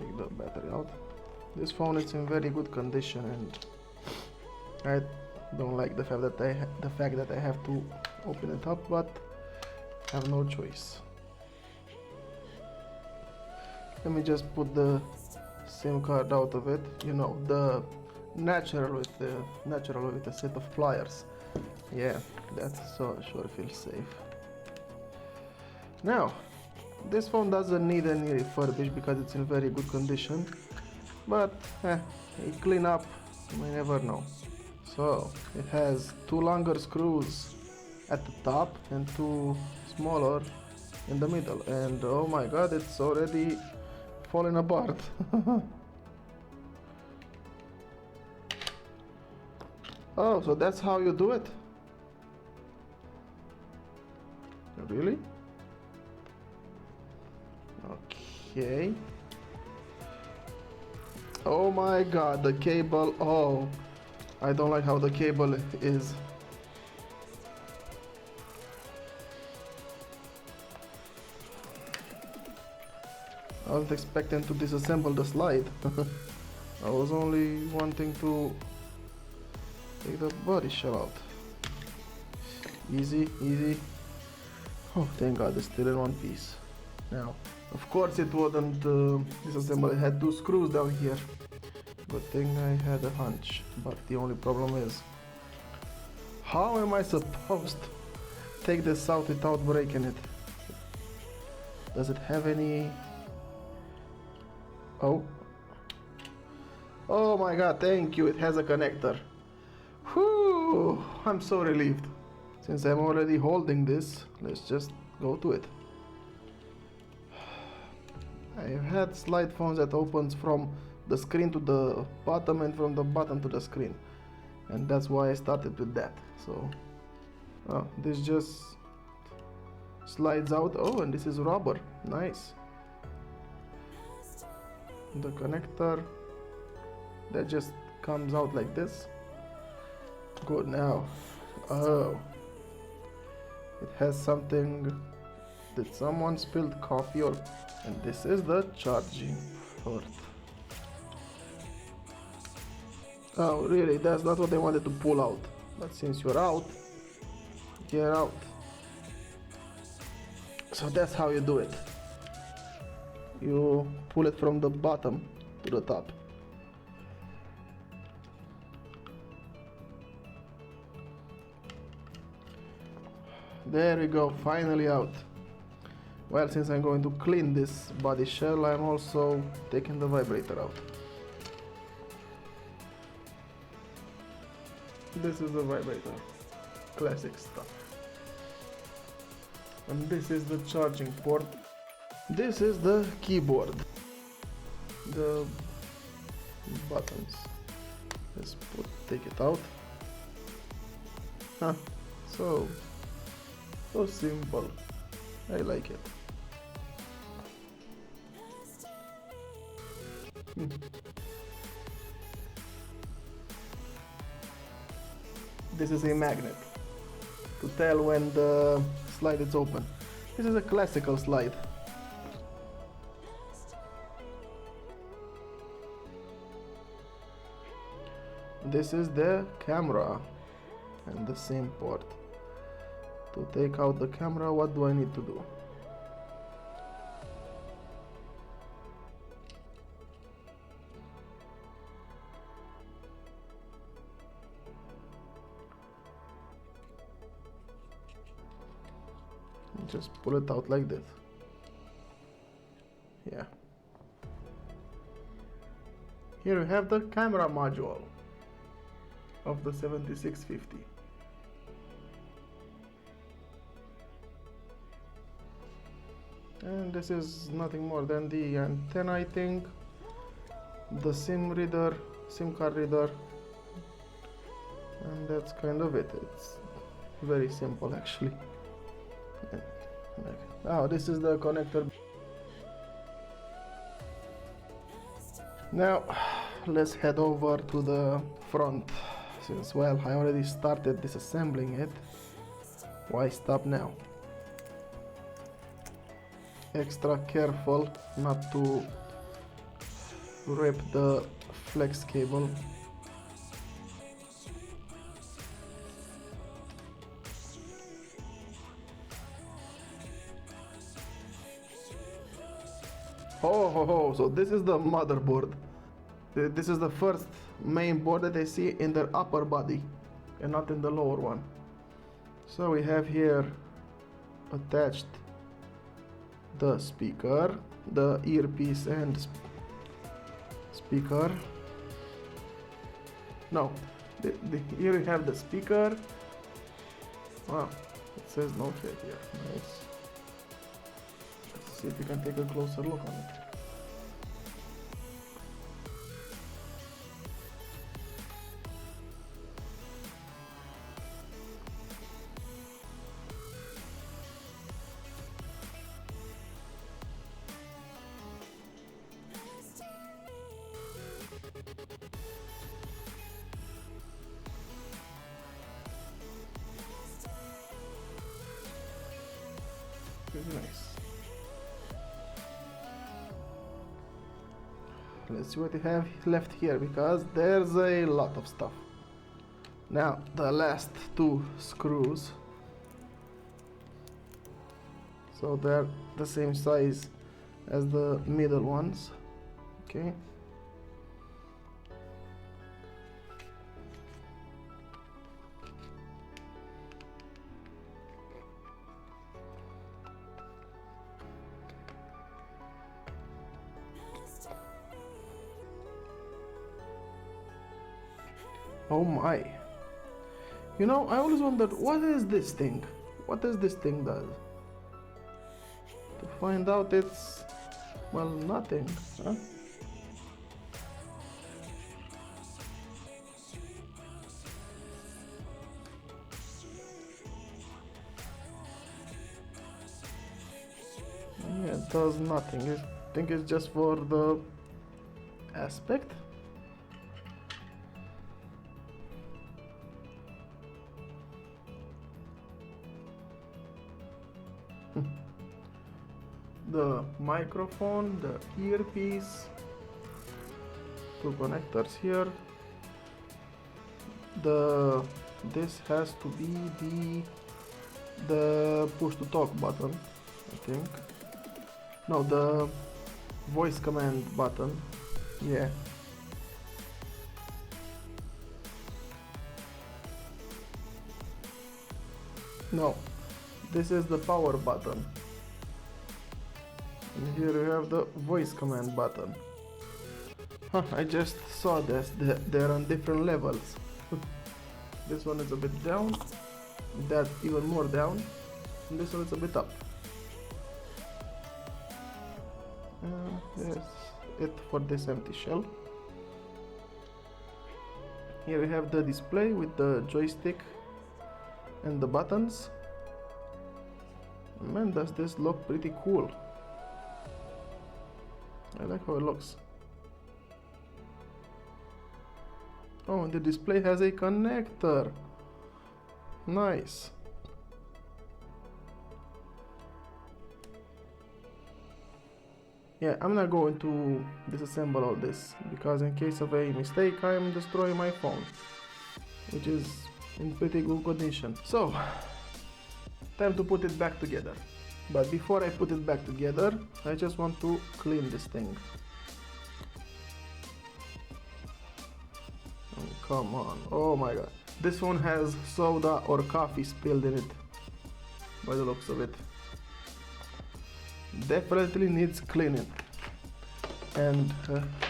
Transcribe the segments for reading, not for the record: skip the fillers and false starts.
take the battery out. This phone is in very good condition, and I don't like the fact that I have to open it up, but I have no choice. Let me just put the SIM card out of it. You know, the natural with a set of pliers. Yeah, that sure feels safe. Now, this phone doesn't need any refurbish because it's in very good condition, but a clean up, you may never know. So it has 2 longer screws at the top and 2 smaller in the middle, and oh my god, it's already falling apart. Oh, so that's how you do it? Really? Okay. Oh my god, the cable. Oh, I don't like how the cable is. I wasn't expecting to disassemble the slide. I was only wanting to take the body shell out. Easy, easy. Oh, thank god, it's still in one piece. Now, of course it wouldn't disassemble, it had 2 screws down here. Good thing I had a hunch, but the only problem is, how am I supposed to take this out without breaking it? Does it have any... Oh. Oh my god, thank you, it has a connector. Whew, I'm so relieved. Since I'm already holding this, let's just go to it. I've had slide phones that opens from the screen to the bottom and from the bottom to the screen, and that's why I started with that. So this just slides out. Oh, and this is rubber. Nice. The connector that just comes out like this. Good. Now, oh, it has something. Did someone spilled coffee or... And this is the charging port. Oh really, that's not what I wanted to pull out. But since you're out, get out. So that's how you do it. You pull it from the bottom to the top. There we go, finally out. Well, since I'm going to clean this body shell, I'm also taking the vibrator out. This is the vibrator. Classic stuff. And this is the charging port. This is the keyboard. The buttons. Let's take it out. Huh. So simple. I like it. This is a magnet to tell when the slide is open. This is a classical slide. This is the camera and the same port. To take out the camera, what do I need to do? Just pull it out like this. Yeah. Here we have the camera module of the 7650. And this is nothing more than the antenna, I think, the SIM card reader, and that's kind of it. It's very simple actually. Now this is the connector. Now let's head over to the front, since, well, I already started disassembling it. Why stop now? Extra careful not to rip the flex cable. So this is the motherboard. This is the first main board that I see in the upper body and not in the lower one. So we have here attached the speaker, the earpiece and speaker. No, here we have the speaker. Wow, it says Nokia here. Nice. Let's see if we can take a closer look on it. Very nice. Let's see what we have left here, because there's a lot of stuff. Now the last two screws, so they're the same size as the middle ones. Okay. Oh my. You know, I always wondered, what is this thing? What does this thing does? To find out it's, well, nothing, huh? Yeah, it does nothing. I think it's just for the aspect. The microphone, the earpiece, two connectors here. This has to be the push to talk button, I think. No, the voice command button. Yeah. No, this is the power button. And here we have the voice command button. Huh, I just saw this, they're on different levels. This one is a bit down, that even more down, and this one is a bit up. That's it for this empty shell. Here we have the display with the joystick and the buttons. Man, does this look pretty cool. I like how it looks. Oh, and the display has a connector. Nice. Yeah, I'm not going to disassemble all this, because in case of a mistake I'm destroying my phone, which is in pretty good condition. So, time to put it back together. But before I put it back together, I just want to clean this thing. Oh, come on, oh my god. This one has soda or coffee spilled in it, by the looks of it. Definitely needs cleaning. And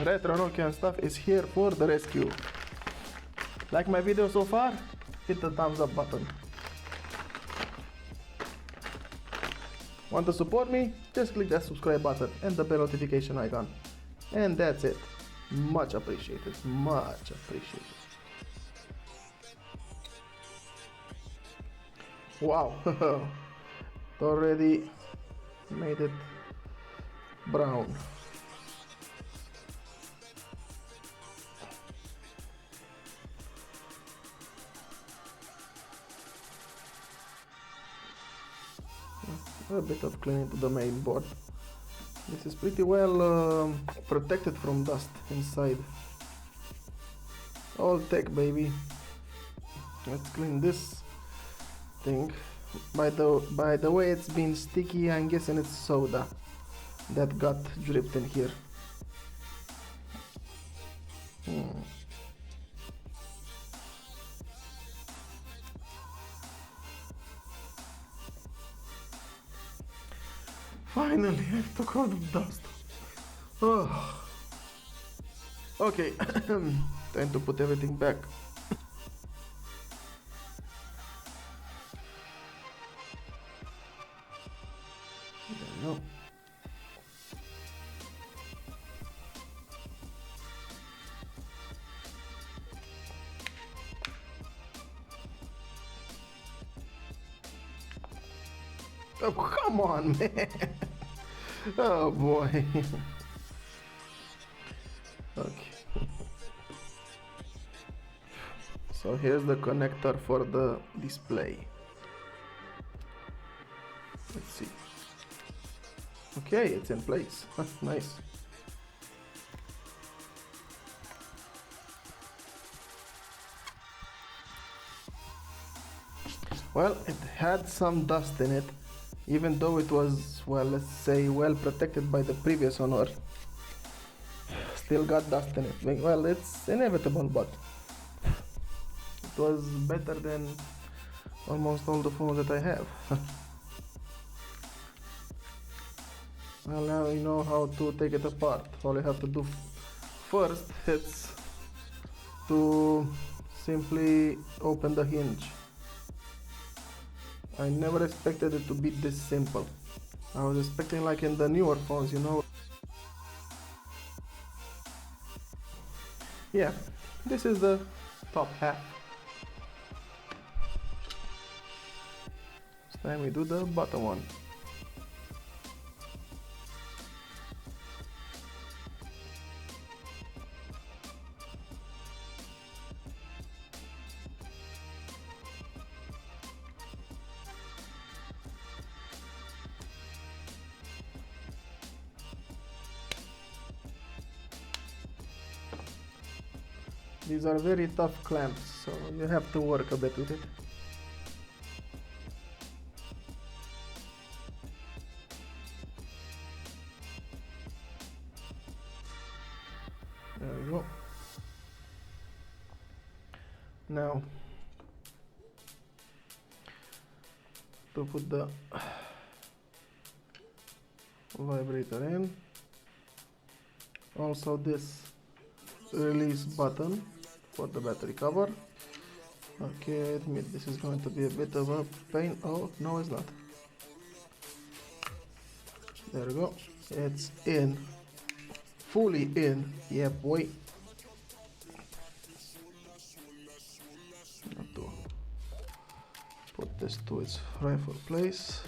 retro Nokia stuff is here for the rescue. Like my video so far? Hit the thumbs up button. Want to support me? Just click that subscribe button and the bell notification icon. And that's it. Much appreciated. Much appreciated. Wow. It already made it brown. A bit of cleaning to the main board. This is pretty well protected from dust inside. All tech, baby. Let's clean this thing. By the way, it's been sticky. I'm guessing it's soda that got dripped in here. Finally, I took out the dust. Oh. Okay, time to put everything back. There we go. Oh, come on, man. Oh, boy. Okay. So here's the connector for the display. Let's see. Okay, it's in place. Nice. Well, it had some dust in it, even though it was, well, let's say, well protected by the previous owner. Still got dust in it. Well, it's inevitable, but it was better than almost all the phones that I have. Well, now you know how to take it apart. All you have to do first is to simply open the hinge. I never expected it to be this simple. I was expecting like in the newer phones, you know. Yeah, this is the top half. This time we do the bottom one. These are very tough clamps, so you have to work a bit with it. There we go. Now, to put the vibrator in, also this release button for the battery cover. Okay, I admit this is going to be a bit of a pain. Oh, no, it's not. There we go. It's in. Fully in. Yeah, boy. Have to put this to its rightful place.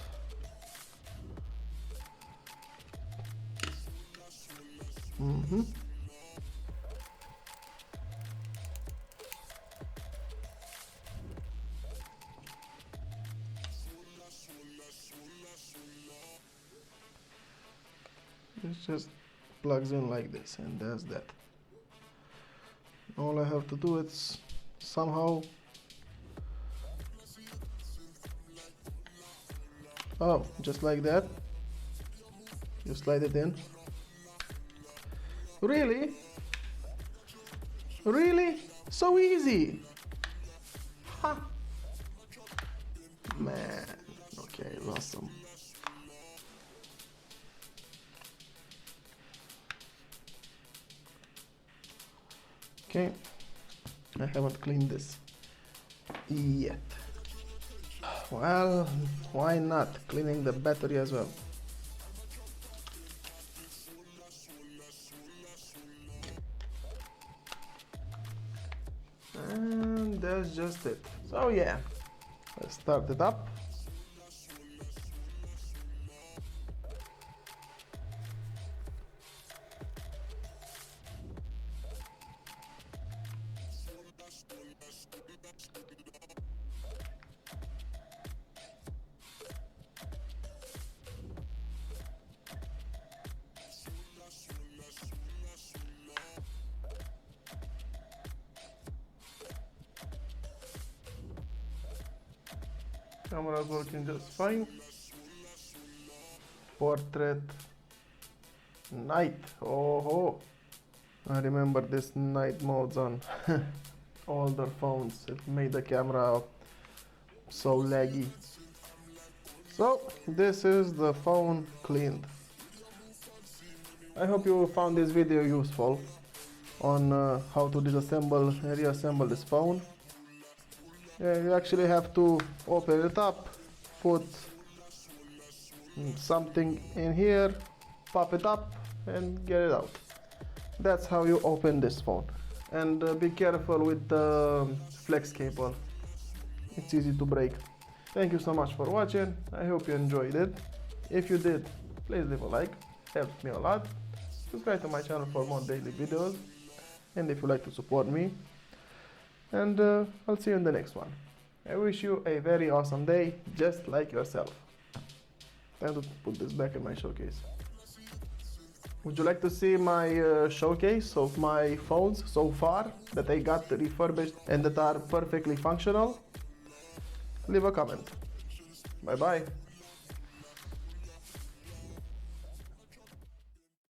It just plugs in like this and does that. All I have to do is somehow, oh, just like that, you slide it in. Really? Really? So easy! Ha! Man, okay, awesome. Okay, I haven't cleaned this yet. Well, why not cleaning the battery as well? And that's just it. So yeah, let's start it up. Camera's working just fine. Portrait. Night. Oh, I remember this night modes on older phones. It made the camera so laggy. So this is the phone cleaned. I hope you found this video useful on how to disassemble and reassemble this phone. You actually have to open it up, put something in here, pop it up and get it out. That's how you open this phone. And be careful with the flex cable. It's easy to break. Thank you so much for watching. I hope you enjoyed it. If you did, please leave a like. Helps me a lot. Subscribe to my channel for more daily videos. And if you like to support me. And I'll see you in the next one. I wish you a very awesome day, just like yourself. Time to put this back in my showcase. Would you like to see my showcase of my phones so far that I got refurbished and that are perfectly functional? Leave a comment. Bye bye.